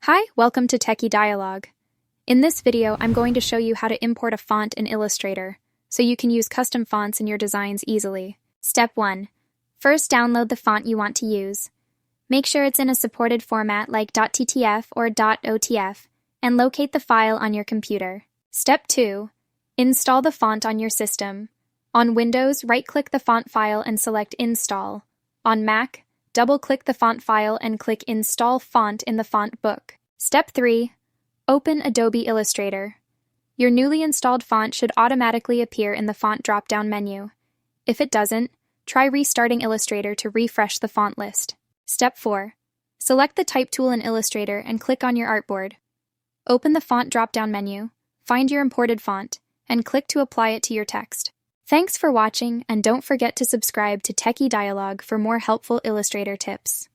Hi, welcome to Techie Dialogue. In this video, I'm going to show you how to import a font in Illustrator, so you can use custom fonts in your designs easily. Step 1. First, download the font you want to use. Make sure it's in a supported format like .ttf or .otf, and locate the file on your computer. Step 2. Install the font on your system. On Windows, right-click the font file and select Install. On Mac, double-click the font file and click Install Font in the font book. Step 3. Open Adobe Illustrator. Your newly installed font should automatically appear in the font drop-down menu. If it doesn't, try restarting Illustrator to refresh the font list. Step 4. Select the Type tool in Illustrator and click on your artboard. Open the font drop-down menu, find your imported font, and click to apply it to your text. Thanks for watching, and don't forget to subscribe to Techie Dialogue for more helpful Illustrator tips.